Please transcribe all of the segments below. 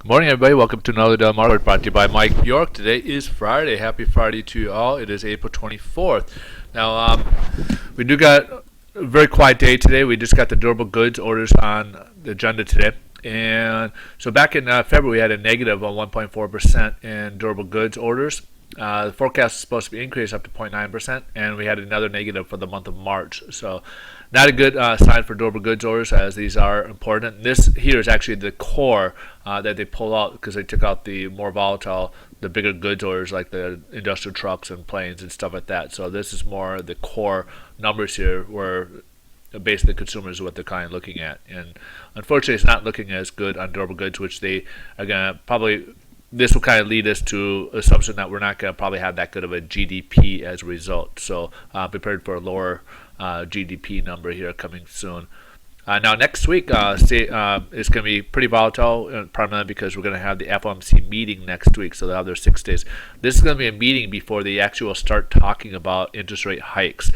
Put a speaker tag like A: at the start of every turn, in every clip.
A: Good morning, everybody. Welcome to another Del Mar Report brought to you by Mike Bjork. Today is Friday. Happy Friday to you all. It is April 24th. Now, we do got a very quiet day today. We just got the durable goods orders on the agenda today. And so back in February, we had a negative of 1.4% in durable goods orders. The forecast is supposed to be increased up to 0.9%, and we had another negative for the month of March. So not a good sign for durable goods orders, as these are important. This here is actually the core that they pull out because they took out the more volatile, the bigger goods orders like the industrial trucks and planes and stuff like that. So this is more the core numbers here where basically consumers is what they're kind of looking at. And unfortunately, it's not looking as good on durable goods, which they are going to probably, this will kind of lead us to assumption that we're not going to probably have that good of a GDP as a result. So prepared for a lower GDP number here coming soon. Now next week is going to be pretty volatile, primarily because we're going to have the FOMC meeting next week, so they'll have their 6 days. This is going to be a meeting before they actually start talking about interest rate hikes.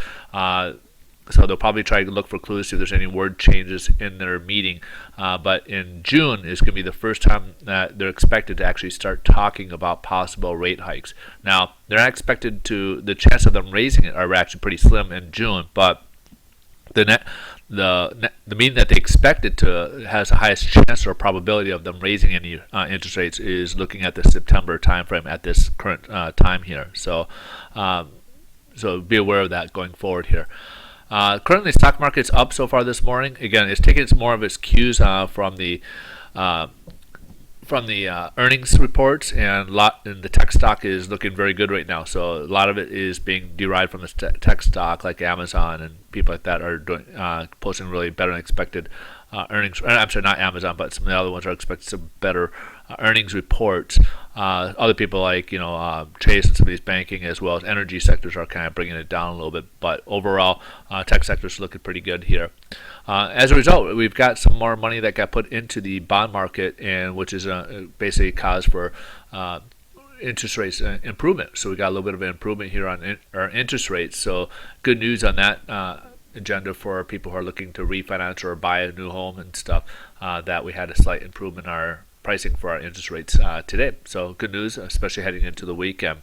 A: So they'll probably try to look for clues if there's any word changes in their meeting. But in June is going to be the first time that they're expected to actually start talking about possible rate hikes. Now, they're not expected to, the chance of them raising it are actually pretty slim in June, but the meeting that they expected to has the highest chance or probability of them raising any interest rates is looking at the September timeframe at this current time here. So be aware of that going forward here. Currently, stock market's up so far this morning. Again, it's taking more of its cues from the earnings reports, and the tech stock is looking very good right now. So a lot of it is being derived from the tech stock, like Amazon and people like that are doing posting really better than expected earnings. I'm sorry, not Amazon, but some of the other ones are expecting some better earnings reports. Other people like Chase and some of these banking as well as energy sectors are kind of bringing it down a little bit. But overall, tech sectors is looking pretty good here. As a result, we've got some more money that got put into the bond market, and which is basically a cause for interest rates improvement. So we got a little bit of an improvement here on our interest rates. So good news on that agenda for people who are looking to refinance or buy a new home and stuff, that we had a slight improvement in our pricing for our interest rates today. So good news, especially heading into the weekend.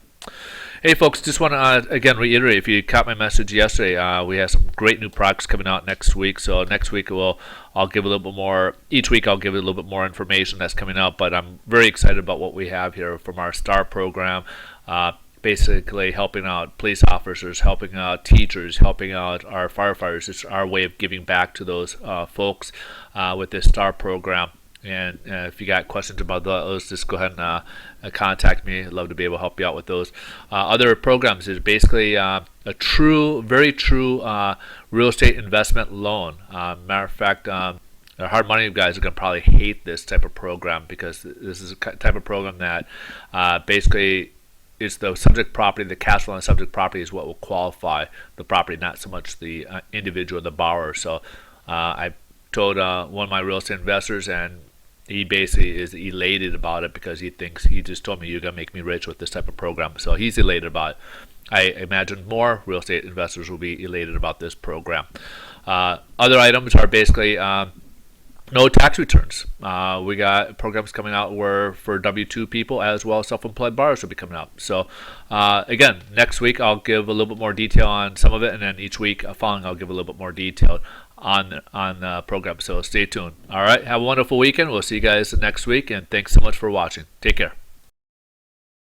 A: Hey folks, just want to again reiterate, if you caught my message yesterday, we have some great new products coming out next week. So next week I'll give a little bit more, each week I'll give a little bit more information that's coming out, but I'm very excited about what we have here from our STAR program. Basically helping out police officers, helping out teachers, helping out our firefighters. It's our way of giving back to those folks with this STAR program. And if you got questions about those, just go ahead and contact me. I'd love to be able to help you out with those. Other programs is basically a very true real estate investment loan. Matter of fact, the hard money guys are going to probably hate this type of program, because this is a type of program that basically it's the subject property, the cash flow on the subject property is what will qualify the property, not so much the individual, the borrower. So I told one of my real estate investors, and he basically is elated about it because he just told me, you're going to make me rich with this type of program. So he's elated about it. I imagine more real estate investors will be elated about this program. Other items are basically no tax returns. We got programs coming out where for W-2 people as well as self-employed borrowers will be coming out. So again, next week I'll give a little bit more detail on some of it, and then each week following I'll give a little bit more detail on the program. So stay tuned. All right, have a wonderful weekend. We'll see you guys next week, and thanks so much for watching. Take care.